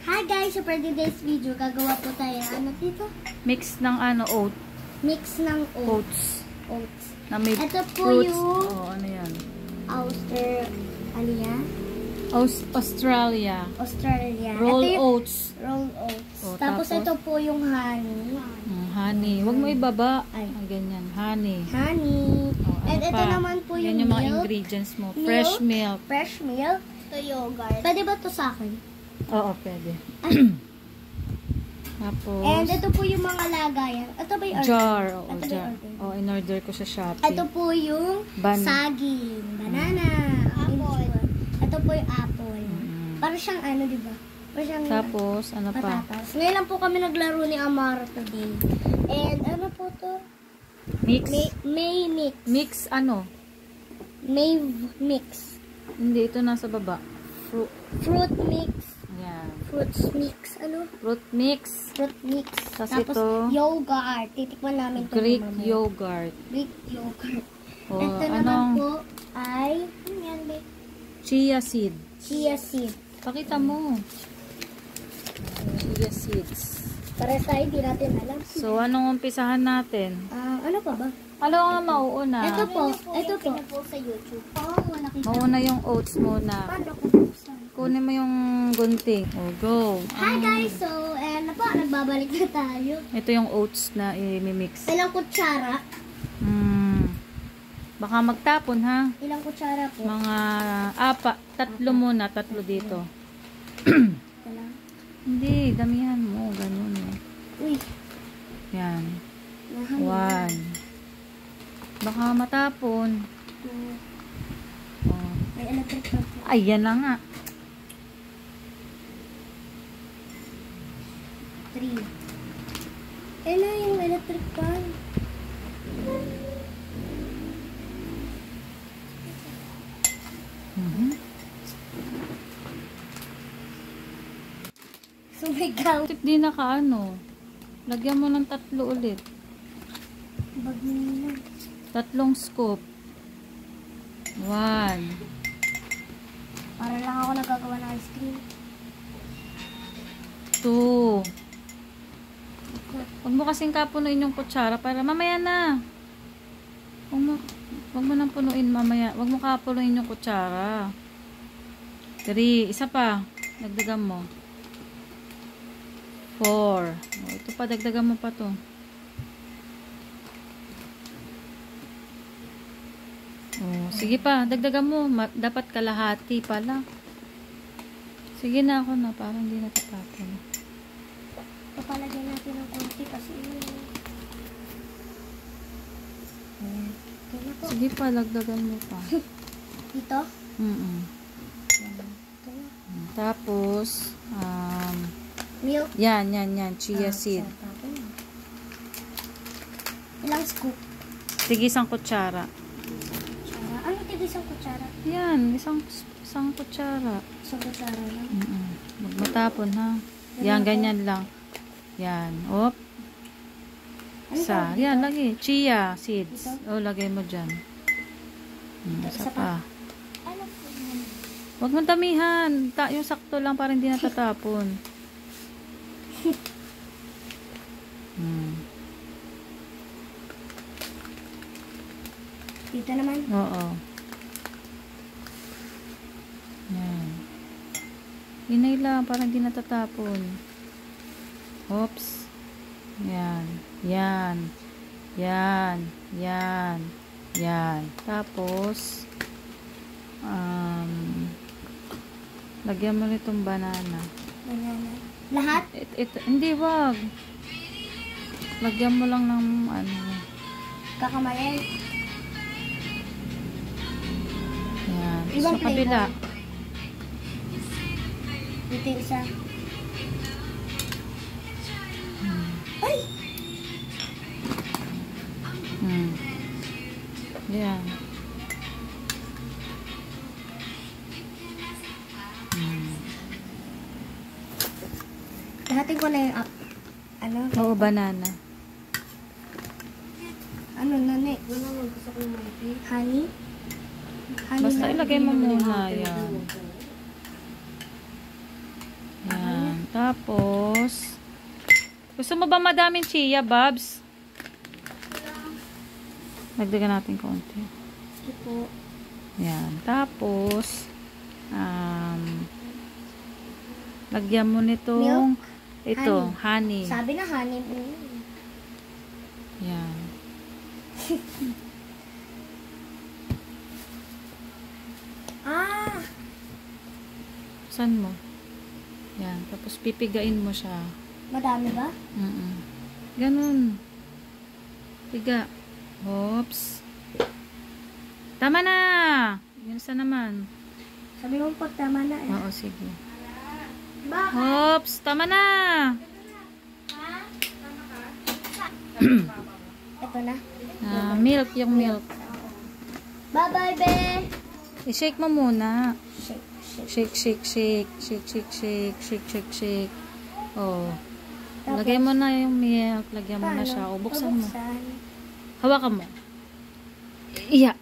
Hi guys, so for today's video, gagawa po tayo ano dito? Mix ng oat. Mix ng Oats. Oats. Na may ito po fruits. yung ano yan? Australia. Australia. Roll oats. Roll oats. Oh, tapos ito po yung honey. Honey. Huwag mo ibaba. Ay. Ganyan. Honey. Honey. Oh, And ano ito pa? naman po Yan yung mga milk. ingredients mo. Fresh milk. Fresh milk. Ito yogurt. Pwede ba ito sa akin? Oo, pwede. Tapos, and ito po yung mga lagayan. Ito ba yung order? Jar. Oo, ito jar. Oh, in-order ko sa Shopee. Ito po yung saging. Banana. Apple. Ito po yung apple. Parang siyang ano, diba? Parang siyang tapos, ano pa? patatas. Ngayon lang po kami naglaro ni Amara today. And ano po to? Mix? May mix. Mix ano? May mix. Hindi, ito nasa baba. Fruit mix. Yan. Fruits mix. Ano? Fruit mix. Fruit mix. Tapos ito, yogurt. Titikman namin ito. Greek yogurt. Greek yogurt. O, ito naman po ay chia seed. Chia seed. Pakita mo. Chia seeds. Para tayo, hindi natin alam. So, anong umpisahan natin? Ano pa ba? Ano ang mauuna? Ito po. Ito po. Sa YouTube. Mauna yung oats muna. Paano ko buksan? Kunin mo yung gunting. O, go. Hi guys! So, na po, nagbabalik na tayo. Ito yung oats na i-mix. Ilang kutsara? Baka magtapon, ha? Ilang kutsara po? Mga tatlo muna. Tatlo dito. Ito lang. Hindi, damihan mo. Ganun eh. Uy. Yan. Nahangin. 1. Baka matapon. 2. Oh. May electric fan po. Ayan na nga. 3. Kailan yung electric fan? Sumigaw. Di nakaano. Lagyan mo ng 3 ulit. Bag nila. 3 scoop. 1. Para lang ako nagagawa ng ice cream. 2. Huwag mo kasing kapunuin yung kutsara para mamaya na. Huwag mo nang punuin mamaya. Huwag mo kapunuin yung kutsara. 3. Isa pa. Dagdagan mo. 4. Ito pa, dagdagan mo pa to. Sige pa, dagdagan mo. Dapat kalahati pala. Sige na ako na, parang hindi natatapon. Papalagyan natin ng konti kasi Sige pa, dagdagan mo pa. dito? Tapos, Milk? yan, chia seed. Ilang scoop? Sige, 1 kutsara. Ano ito isang kutsara? Yan, isang kutsara. Isang kutsara lang? Huwag matapon, ha? Yan, ganyan lang. Yan, op. Isa. Yan, lagi. Chia seeds. O, lagay mo dyan. Isa pa. Huwag mong damihan. Yung sakto lang para hindi natatapon. Dito naman? Oo. Yan. Hinay lang para hindi natatapon. Oops. Yan. Yan. Tapos, lagyan mo nitong banana. Banana. Lahat? Hindi, wag. Lagyan mo lang ng Kakamayan? Yan. Ibang Sa kabila. Dito yung isa. Ay! Yan. Lahatin ko na yung Oo, banana. Ano, nani? Honey? Basta ilagay mo muna yan. Yan. Tapos, gusto mo ba madaming chia, Babs? Dagdagan natin konti. Sige po. Yan. Tapos, lagyan mo nitong, ito, honey. Sabi na honey. Yan. Saan mo? Yan. Tapos pipigain mo siya. Madami ba? Ganun. Piga. Oops. Tama na! Yan sa naman. Sabi mo po, tama na eh. Oo, sige. Bakit? Oops! Tama na! Ito na. Milk, yung milk. Bye-bye, be! I-shake mo muna. Shake, shake. Shake, shake, shake. Shake, shake, shake. Shake, shake, shake. Oh. Tapos, Lagay mo na yung milk. Lagyan mo na siya. O, buksan mo. Hawakan mo. Iya.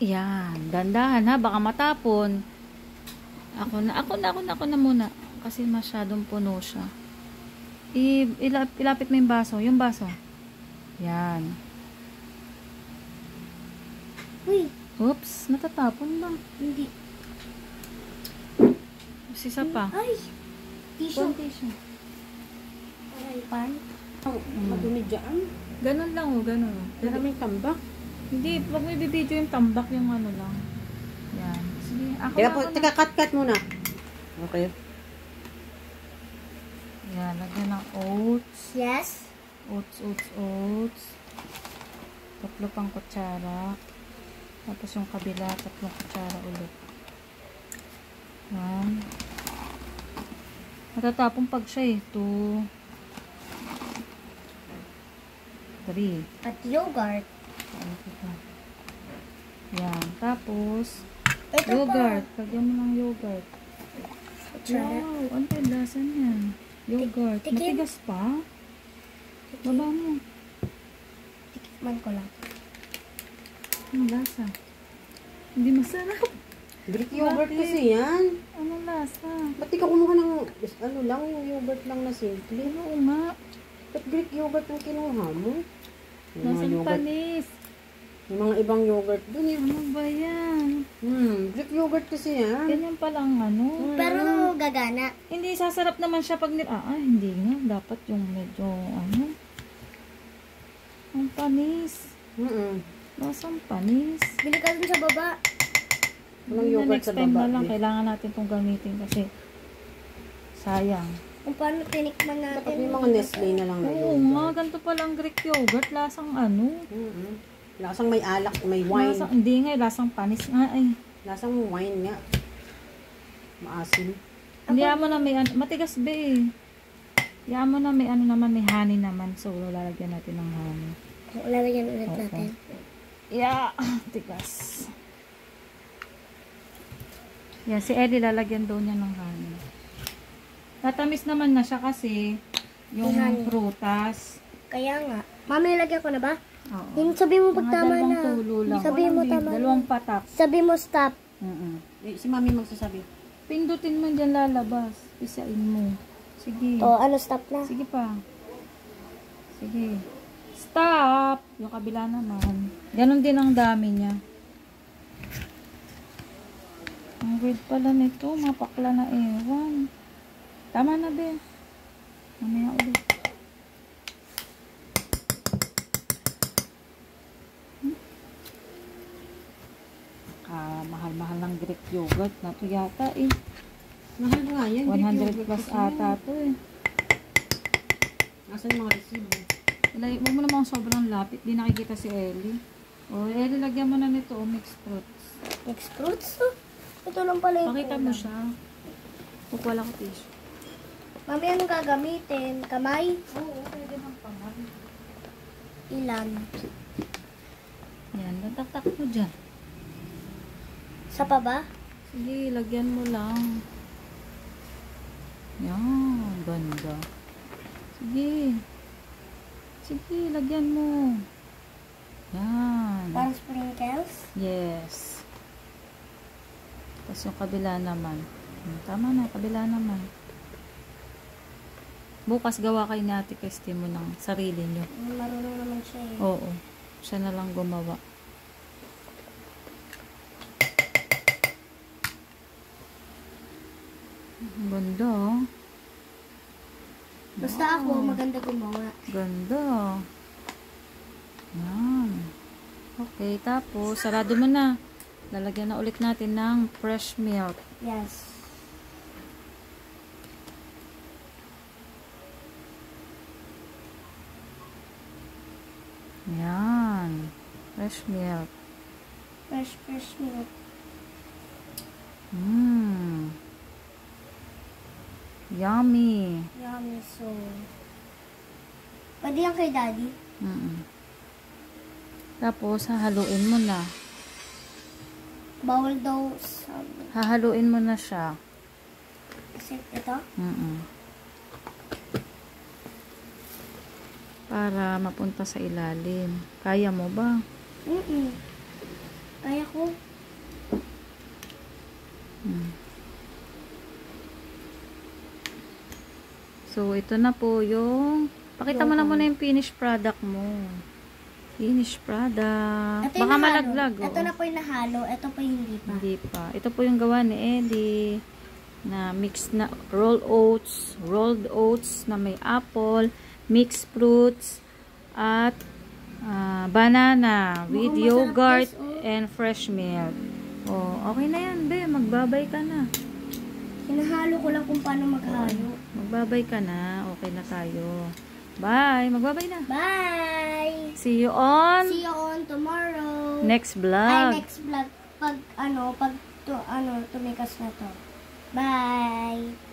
Yan. Dandahan ha. Baka matapon. Ako na muna. Kasi masyadong puno siya. Ilapit mo yung baso. Yung baso. Yan. Uy. Oops. Natatapon ba? Hindi. Isa pa. Ay. Tissue. Tissue. Ay, pan. Madumi dyan. Ganun lang o. Ganun. Maraming tambak. Hindi. Wag mo i-video yung tambak. Yung ano lang. Yan. Sige. Teka, cut muna. Okay. Yan. Lagyan ng oats. Yes. Oats. Tatlo pang kutsara. Tapos yung kabila, 3 kutsara ulit. Yan. Matatapong pag siya eh. 2, 3. At yogurt. Yan. Tapos, Ito yogurt. Lagyan mo ng yogurt. Kutsara. Wow! Ano yung lasa niyan? Yogurt. Tikim. Matigas pa? Baba mo. Tikman ko lang. Anong lasa? Hindi masarap. Greek yogurt kasi yan. Anong lasa? Ba't di ka kumuha ng, ano lang, yung yogurt lang na simple? Oo nga. Ba't Greek yogurt ang kinuha mo? Yung mga Lasang yogurt. panis. Yung mga ibang yogurt dun eh. Ano ba yan? Greek yogurt kasi yan. Ganyan palang ano. Pero gagana. Hindi sasarap naman siya pag hindi nga. Dapat yung medyo ano. Ang panis. Lasang panis. Bili ka dun sa baba. Walang Hindi na yogurt next sa time baba, na lang. eh. Kailangan natin itong gamitin kasi sayang. Kung paano tinikman natin. Dapat yung mga Nestle na lang na Oo yogurt. nga. Ganito palang Greek yogurt. Lasang ano. Lasang may alak, may wine. Hindi nga. Lasang panis nga eh. Lasang wine nga. Maasim. Hindi mo na may ano. Matigas ba eh. Hindi mo na may ano naman. May honey naman. So lalagyan natin ng honey. Lalagyan ulit Okay. natin. Yeah. Tigas. Yan. Si Ellie lalagyan daw niya ng honey. Tatamis naman na siya kasi yung Honey. prutas. Kaya nga. Mami, lagyan ko na ba? Oo. Yung sabi mo pag Mga tama dalawang na. tulo lang. Sabi mo tama na. Dalawang patak. Sabi mo stop. Si mami magsasabi. Pindutin mo dyan lalabas. Isain mo. Sige. O, ano stop na? Sige pa. Sige. Stop! Yung kabila naman. Ganon din ang dami niya. Ang weird pala nito. Mapakla na ewan. Tama na be. Mamaya ulit. Mahal-mahal ng Greek yogurt na to yata eh. Mahal nga yan. Greek 100 yogurt plus kasi ata yan. to eh. Asan yung mga resibo? Huwag mo namang sobrang lapit. Di nakikita si Ellie. O, Ellie, lagyan mo na nito. O, mixed fruits. Mixed fruits? Oh. Ito lang pala yung Pakita mo siya. Huwag wala ko tissue. Mami, anong gagamitin? Kamay? Oo, pwede ng pangal. Ilan? Yan, tatak mo dyan. Sa pa ba? Sige, lagyan mo lang. Yan, ganda. Sige. Sige, lagyan mo. Yan. Parang sprinkles? Yes. Tapos yung kabila naman. Tama na, kabila naman. Bukas gawa kayo ni Ate Christy mo ng sarili nyo. Marunong naman siya eh. Oo. Siya na lang gumawa. Ang ganda, oh. Basta ako, maganda gumawa. Ganda. Yan. Okay, tapos, sarado mo na. Lalagyan na ulit natin ng fresh milk. Yes. Yan. Fresh milk. Fresh milk. Yummy. Yummy, so. Pwede yan kay Daddy? Tapos, hahaluin mo na. Bawal daw sabi. Hahaluin mo na siya. Kasi ito? Para mapunta sa ilalim. Kaya mo ba? Kaya ko. So, ito na po yung pakita mo na muna yung finished product mo. Finished product. Ito Baka yung malaglag. Ito na po yung nahalo. Ito po yung hindi pa. Hindi pa. Ito po yung gawa ni Eddie na mix na rolled oats na may apple, mixed fruits, at banana with yogurt and fresh milk. Oh, okay na yan, be. Magbabay ka na. Hinahalo ko lang kung paano maghalo. Magbabay ka na. Okay na tayo. Bye. Magbabay na. Bye! See you on tomorrow. next vlog. Next vlog. Pag tumikas na to. Bye!